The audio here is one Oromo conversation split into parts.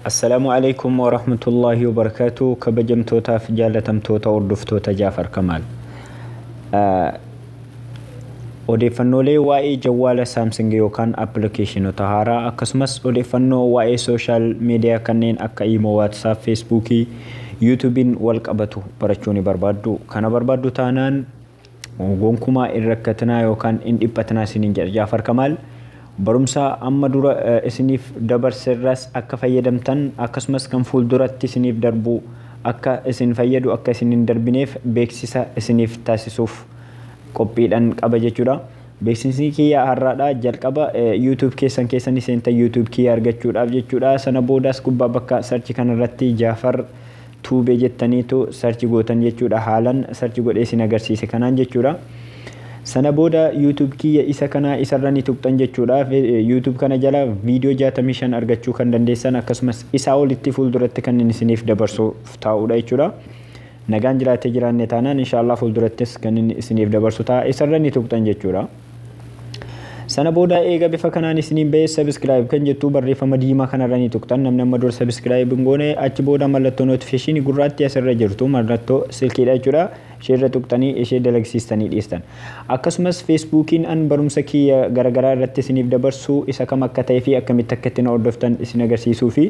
Assalamu alaikum wa rahmatullahi wa barakatuh. Kabajamtoota fi jaalatamtoota hordoftoota Jaafar Kamaal. Odeeffannoolee waa'ee jawwaala Samsung yookaan appilikeeshinoota haaraa akkasumas odeeffannoo waa'ee sooshaal miidiyaa kanneen akka Imo, WhatsApp, Facebook, YouTubein wal qabatu barachuu ni barbaaddu. Kana barbaaddu taanaan gonkumaa irrakkatinaa yookaan in dhiphatinaa isiniin jedha Jaafar Kamaal. Barumsa amma dura isiniif dabarserras akka fayyadamtan akkasumas kan fuulduratti isiniif darbu akka isin fayyadu akka isinin darbineef beeksisa isiniif taasisuuf qophiidhaan qaba jechuudha. Beeksisni kiyya har'aadha jalqaba YouTube keessan seenta YouTube kiyya argachuudhaaf jechuudha. Sana boodas gubbaa bakka search kanarratti Jaafar Tuubee jettaniitu search gootan jechuudha. Haalan search godhee isin agarsiise kanaan jechuudha. Sana booda YouTube kiyya isa kana isarra ni tuqxan jechuudha. YouTube kana jala viidiyoo 65 argachuu kan dandeessan akkasumas isaa olitti fuulduratti kan isiniif dabarsuuf taa'uudha jechuudha. Nagaan jiraatee jiraanne taanaan inshallah fuuldurattis kan isiniif dabarsu ta'a isarra ni tuqxan jechuudha. Sana booda eega bifa kanaan isiniin ba'ee subscribe kan jettu barreeffama diimaa kanarra ni tuqxan. Namni amma dura subscribe hin goone achi booda mallattoo notification gurraatti asirra jirtu mallattoo silkiidha jechuudha. Isheerra tuqxanii ishee dalagsiistanii dhiistan. Akkasumas Facebookiin an barumsa kiyya garagaraa irratti isiniif dabarsu isa kam akka ta'ee fi akkamitti akka ittiin hordoftan isin agarsiisuu fi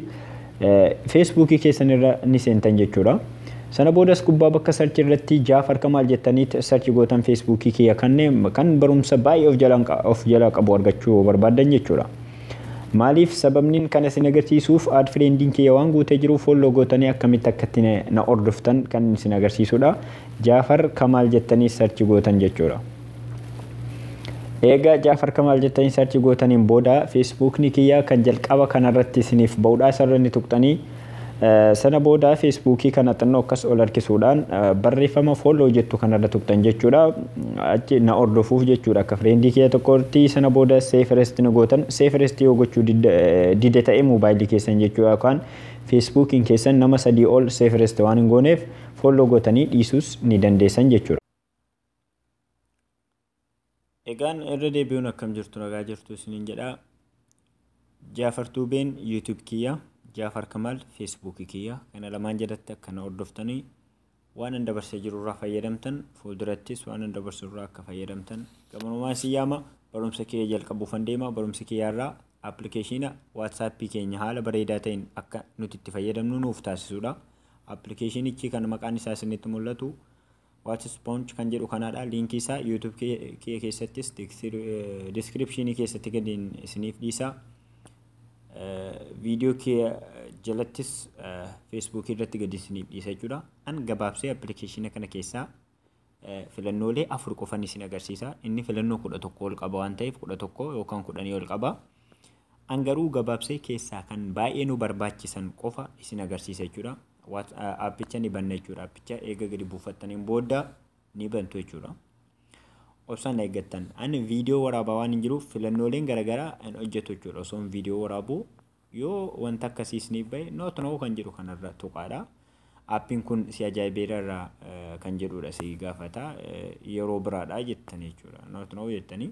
Facebookii keessan irra ni seentan jechuudha. Sana boodas gubbaa bakka search irratti Jaafar Kamaal jettaniit search gootan Facebookii kiyya kan barumsa baay'ee of jalaa qabu argachuu barbaadan jechuudha. Maaliif sababniin kana isin agarsiisuuf ad friendiin kiyya waan guutee jiruuf follow gootanii akkamitti akka ittiin na hordoftan kan isin agarsiisudha. Jaafar Kamaal jettanii search gootan jechuudha. Eega Jaafar Kamaal jettanii search gootaniin booda Facebookni kiyya kan jalqaba kanarratti isiniif ba'uudha isarra ni tuqxanii. Sana booda Facebookii kana xinnoo akkas ol harkisuudhaan barreeffama follow jettu kanarra tuqxan jechuudha. Achi na hordofuuf jechuudha akka friendii kiyya tokkotti. Sana booda save rest ni gootan. Save rest yoo gochuu dide ta'e mobaayilii keessan jechuudha yookaan Facebookiin keessan nama 3 ol save rest waan hin gooneef follow gootanii dhiisuus ni dandeessan jechuudha. Egaan irra deebi'uun akkam jirtu nagaa jirtu isiniin jedha. Jaafar Tuubeen YouTube kiyya. Jaafar Kamaal Facebook kiyya kana lamaan jedhatti akkana hordoftanii waan an dabarsee jiru irraa fayyadamtan fuuldurattis waan an dabarsu irraa akka fayyadamtan gabanumaan siyyaama barumsa kiyya jalqabuufan deema barumsa kiyya irraa appilikeeshina WhatsApp keenya haala bareedaa ta'een akka nuti itti fayyadamnu nuuf taasisudha. Appilikeeshinichi kan maqaan isaa isinitti mul'atu WhatsApp kan jedhu kanaadha. Liinkii isaa YouTube kiyya keessattis descriptionii keessatti gadiin isiniif dhiisa. Video kiyya jalattis Facebook irratti gadi isiniif dhiisa jechuudha. An gabaabsee appilikeeshina kana keessaa filannoolee 4 qofan isin agarsiisa. Inni filannoo 11 ol qaba waan ta'eef 11 yookaan 10 ol qaba. An garuu gabaabsee keessaa kan baay'ee nu barbaachisan qofa isin agarsiisa jechuudha. Appicha ni banna jechuudha. Appicha eega gadi buufattaniin booda ni bantu jechuudha. Obsaan eeggattan ani viidiyoo waraabaa waan hin jiruuf filannooleen garagaraa an hojjetu jechuudha. Osoon viidiyoo waraabuu yoo wanta akkasiisniif bahe not now kan jedhu kanarra tuqaadha. Appiin kun si ajaa'ibeerarra kan jedhudha si gaafata yeroo biraadha jettan jechuudha. Not now jettanii.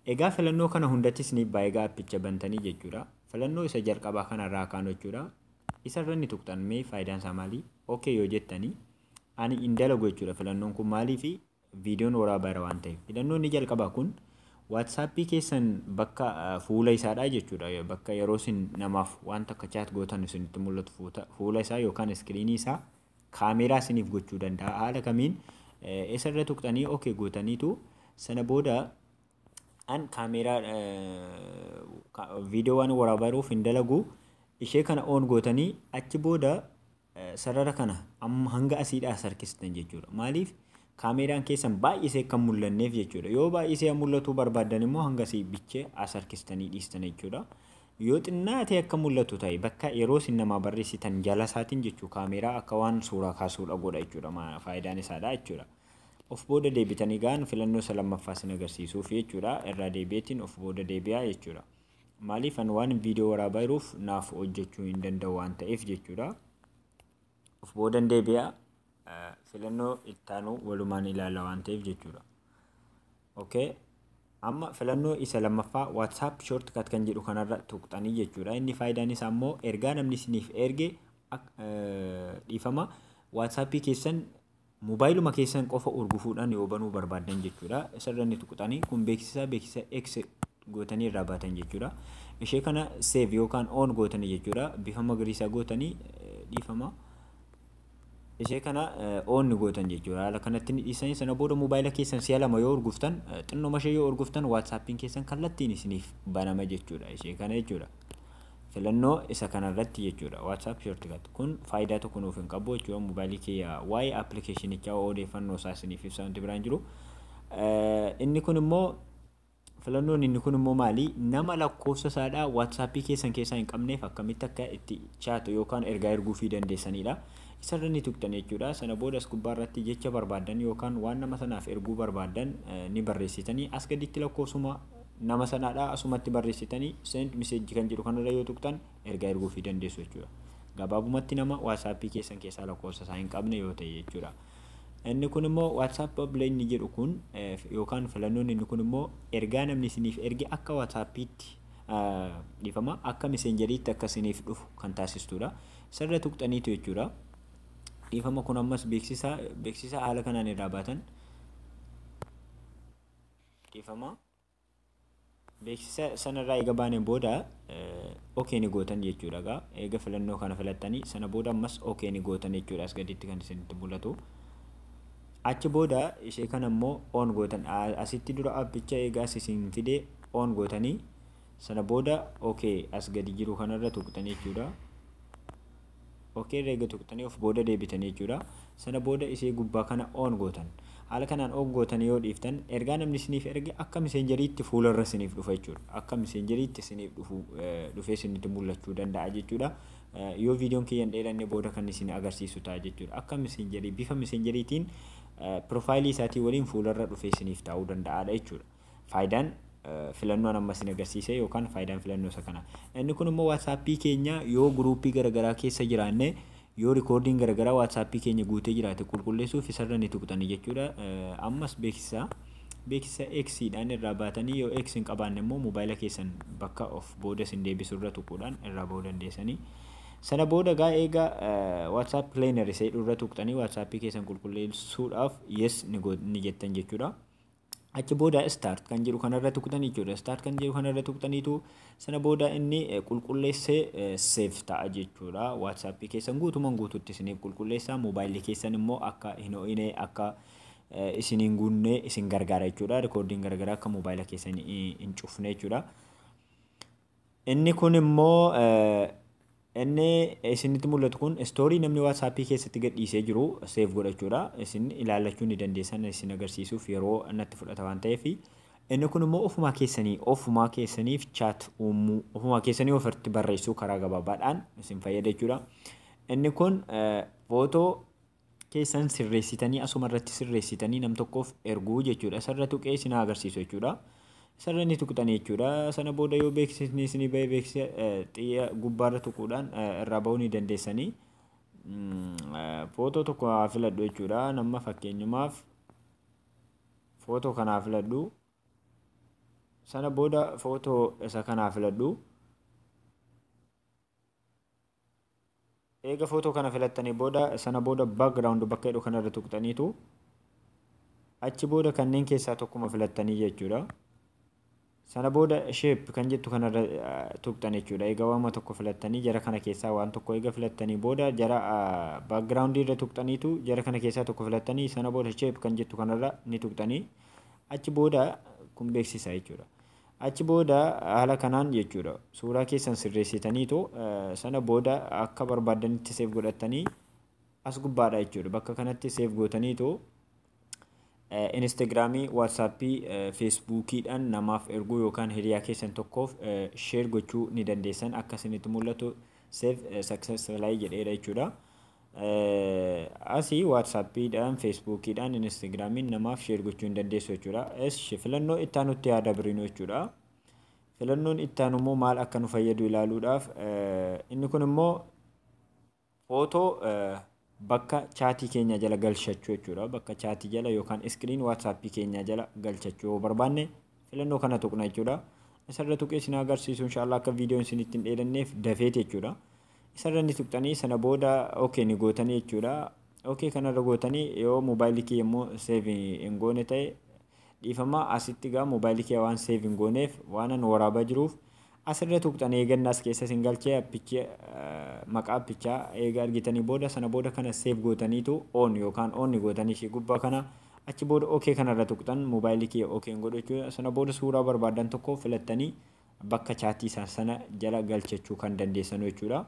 Egaa filannoo kana hundatti isiniif bahe egaa appicha bantanii jechuudha. Filannoo isa jalqabaa kanarraa kaan jechuudha. Isarra ni tuqxan mee faayidaan isaa maali? Okay yoo jettanii ani hin dalagu jechuudha. Filannoon kun maaliifi viidiyoon waraabaa waan ta'eef filannoon ni jalqabaa kun WhatsApp keessan bakka fuula isaadha jechuudha. Bakka yeroo isin namaaf wanta akka chat gootan isinitti mul'atu fuula isaa yookaan iskiriinii isaa kaameeraa isiniif gochuu danda'a. Haala kamiin isarra tuqxanii okay gootaniitu sana booda an kaameeraa viidiyoo waan waraabaruuf hin dalagu ishee kana on gootanii achi booda sarara kana amma hanga asiidhaa sarkistan jechuudha. Maaliif kaameeraan keessan baay'isee kan mul'anneef jechuudha. Yoo baay'isee mul'atu barbaadan immoo hangasii bichee as harkistanii dhiistan jechuudha. Yoo xinnaatee akka mul'atu ta'e bakka yeroo isin namaa barreessitan jala isaatiin jechuu kaameeraa akka waan suuraa kaasuudha godha jechuudha. Faayidaan isaadha jechuudha. Of booda deebitanii gaan filannoo isa lammaffaa isin agarsiisuuf jechuudha. Irraa deebi'eetiin of booda deebi'aa jechuudha. Maaliif an waan viidiyoo waraabaa jiruuf naaf hojjechuu hin danda'u waan ta'eef jechuudha. Of booda deebi'aa. Filannoo ittaanuu walumaan ilaala waan ta'eef jechuudha. Okay. Amma filannoo isa lammaffaa WhatsApp shortcut kan jedhu kanarra tuqxanii jechuudha. Inni faayidaan isaa immoo ergaa namni isiniif erge dhiifama WhatsAppii keessan mobaayiluma keessan qofa urgufuudhaan yoo banuu barbaadan jechuudha. Isarra inni tuqxanii kun beeksisa X gootanii irraa baatan jechuudha. Ishee kana save yookaan on gootanii jechuudha. Bifa magariisa gootanii dhiifama. Ishee kana on gootan jechuudha. Haala kanatti ni dhiisanii sana booda mobaayila keessan si'a lama yoo urguftan xinnoo mashee yoo urguftan WhatsAppiin keessan kallattiin isiniif banama jechuudha. Ishee kana jechuudha. Filannoo isa kanarratti jechuudha. WhatsApp shortcut kun faayidaa tokko nuuf hin qabu jechuudha. Mobaayilii kiyya waa'ee appilikeeshinichaa odeeffannoo isaa isiniif ibsa wanti biraan jiru. Inni kun immoo filannoon inni kun immoo maali? Nama lakkoofsa isaadhaa WhatsAppii keessan keessaa hin qabneef akkamitti akka itti chaatu yookaan ergaa erguu fi dandeessanidha. Isarra ni tuqxan jechuudha. Sana boodas gubbaarratti jecha barbaadan yookaan waan nama sanaaf erguu barbaadan ni barreessitanii as gaditti lakkoofsuma nama sanaadhaa asumatti barreessitanii send message kan jedhu kanarra yoo tuqxan ergaa erguu fi dandeessu jechuudha. Gabaabumatti nama WhatsAppii keessan keessaa lakkoofsa isaa hin qabne yoo ta'e jechuudha. Inni kun immoo WhatsApp bubble inni jedhu kun yookaan filannoon inni kun immoo ergaa namni isiniif erge akka WhatsAppiitti dhiifama akka messenjeriitti akka isiniif dhufu kan taasistudha. Isarra tuqxaniitu jechuudha. Dhiifama kun ammas beeksisa haala kanaan irraa baatan. Dhiifama beeksisa sanarraa eega baaneen booda okay ni gootan jechuudha. Eega filannoo kana filattanii sana booda ammas okay ni gootan jechuudha. As gaditti kan isinitti mul'atu. Achi booda ishee kana immoo on gootan. Asitti dura appicha eegaa isin fidee on gootanii sana booda okay as gadi jiru kanarra tuqxanii jechuudha. Okay reega tuqxanii of booda deebitanii jechuudha. Sana booda ishee gubbaa kana on gootan. Haala kanaan on gootan yoo dhiiftan ergaa namni isiniif erge akka messenjeriitti fuularra isiniif dhufa jechuudha. Akka messenjeriitti isiniif dhufee isinitti mul'achuu danda'a jechuudha. Yoo viidiyoon kiyyan dheeranne booda kan isin agarsiisu ta'a jechuudha. Akka messenjerii bifa messenjeriitiin profaayilii isaatii waliin fuularra dhufee isiniif ta'uu danda'aadha jechuudha. Faayidaan filannoon amma isin agarsiise yookaan faayidaan filannoo isa kana. Inni kun immoo WhatsAppii keenya yoo gruupii garaagaraa keessa jiraanne yoo rikoordiin garaagaraa WhatsAppii keenya guutee jiraate qulqulleessuuf isarra ni tuqxanii jechuudha. Ammas beeksisa X-dhaan irraa baatanii yoo X hin qabaanne immoo mobaayila keessan bakka of booda isin deebisurra tuquudhaan irraa bahuu dandeessanii. Sana booda eega WhatsApp cleaner isa irra tuqxanii WhatsAppii keessan qulqulleessuudhaaf yes ni jettan jechuudha. Achi booda start kan jedhu kanarra tuqxanii jechuudha. Start kan jedhu kanarra tuqxaniitu sana booda inni qulqulleessee save ta'a jechuudha. WhatsAppii keessan guutumaan guutuutti isiniif qulqulleessaa. Mobaayilii keessan immoo akka hin ho'ine akka isin hin guunne isin gargaara jechuudha. Rikoordiin garaagaraa akka mobaayila keessan hin cufne jechuudha. Inni kun immoo inni isinitti mul'atu kun stoorii namni WhatsAppii keessatti gadhiisee jiru save godhachuudha. Isin ilaallachuu ni dandeessan isin agarsiisuuf yeroo natti fudhata waan ta'eef. Inni kun immoo ofumaa keessaniif chat uumuu ofumaa keessanii ofitti barreessuu karaa gabaabaadhaan isin fayyada jechuudha. Inni kun footoo keessan sirreessitanii asumarratti sirreessitanii nam tokkoof erguu jechuudha. Isarra tuqee isin agarsiisu jechuudha. Isarra ni tuqxanii jechuudha. Sana booda yoo beeksisni isinii bahee beeksisa xiyya gubbaarra tuquudhaan irraa bahuu ni dandeessanii. Footoo tokko haa filadhu jechuudha. Nama fakkeenyumaaf footoo kanaa filadhu. Sana booda footoo isa kanaa filadhu. Eega footoo kana filattanii booda sana booda background bakka jedhu kanarra tuqxaniitu achi booda kanneen keessaa tokkuma filattanii jechuudha. Sana booda shape kan jettu kanarra tuqxan jechuudha. Eega waama tokko filattanii jara kana keessaa waan tokko eega filattanii booda jara background irra tuqxaniitu jara kana keessaa tokko filattanii sana booda shape kan jettu kanarra ni tuqxanii achi booda kun beeksisa jechuudha. Achi booda haala kanaan jechuudha. Suuraa keessan sirreessitaniitu sana booda akka barbaadanitti save godhatanii as gubbaadha jechuudha. Bakka kanatti save gootaniitu Instagramii, WhatsAppii, Facebookiidhaan namaaf erguu yookaan hiriyaa keessan tokkoof share gochuu ni dandeessan. Akka isinitti mul'atu save successfully jedheera jechuudha. Asii WhatsAppiidhaan, Facebookiidhaan, Instagramiin namaaf share gochuu ni dandeessu jechuudha. Filannoo itti aanutti yaada birinu jechuudha. Filannoon itti aanu immoo maal akka nu fayyadu ilaaluudhaaf inni kun immoo footoo bakka chaatii keenya jala galchachuu jechuudha. Bakka chaatii jala yookaan iskiriin WhatsAppii keenya jala galchachuu yoo barbaanne filannoo kana tuqna jechuudha. Isarra tuqee isin agarsiisu inshallah akka viidiyoon isin ittiin dheeranneef dafeet jechuudha. Isarra ni tuqxanii sana booda okay ni gootanii jechuudha. Okay kanarra gootanii yoo moobaayilii kee immoo save hin goone ta'e dhiifama asitti gaa moobaayilii kee waan save hin gooneef waan an waraabaa jiruuf asirra tuqxanii eegannaas keessa isin galchee appichi maqaa appichaa eega argitanii booda sana booda kana save gootaniitu on yookaan on ni gootanii ishee gubbaa kana achi booda okay kanarra tuqxan moobaayilii kee okay hin godhu jechuudha. Sana booda suuraa barbaadan tokko filattanii bakka chaatii sana jala galchachuu kan dandeessan jechuudha.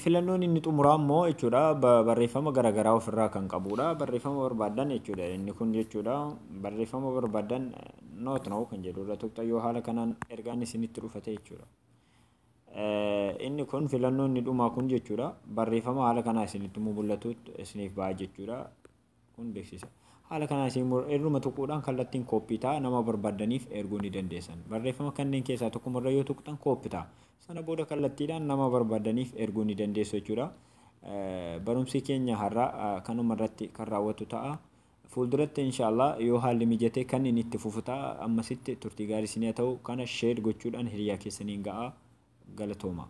Filannoon inni xumuraa immoo jechuudha barreeffama garaagaraa ofirraa kan qabudha. Barreeffama barbaadan jechuudha inni kun jechuudha barreeffama barbaadan noot na'u kan jedhu irra tuqxa yoo haala kanaan ergaan isinitti dhufate jechuudha. Inni kun filannoon inni dhumaa kun jechuudha barreeffama haala kanaa isinitti mul'atu isiniif ba'a jechuudha. Kun beeksisa. Haala kanaa isin irruma tuquudhaan kallattiin kooppii ta'a nama barbaadaniif erguu ni dandeessan. Barreeffama kanneen keessaa tokkumarra yoo tuqxan kooppii ta'a. Sana booda kallattiidhaan nama barbaadaniif erguu ni dandeessu jechuudha. Barumsi keenya har'a kanuma irratti kan raawwatu ta'a. Fuulduratti inshallah yoo haalli mijate kan inni itti fufu ta'a. Ammasitti turtii gaarii isinii haa ta'u kana share gochuudhaan hiriyaa keessaniin ga'a galatooma.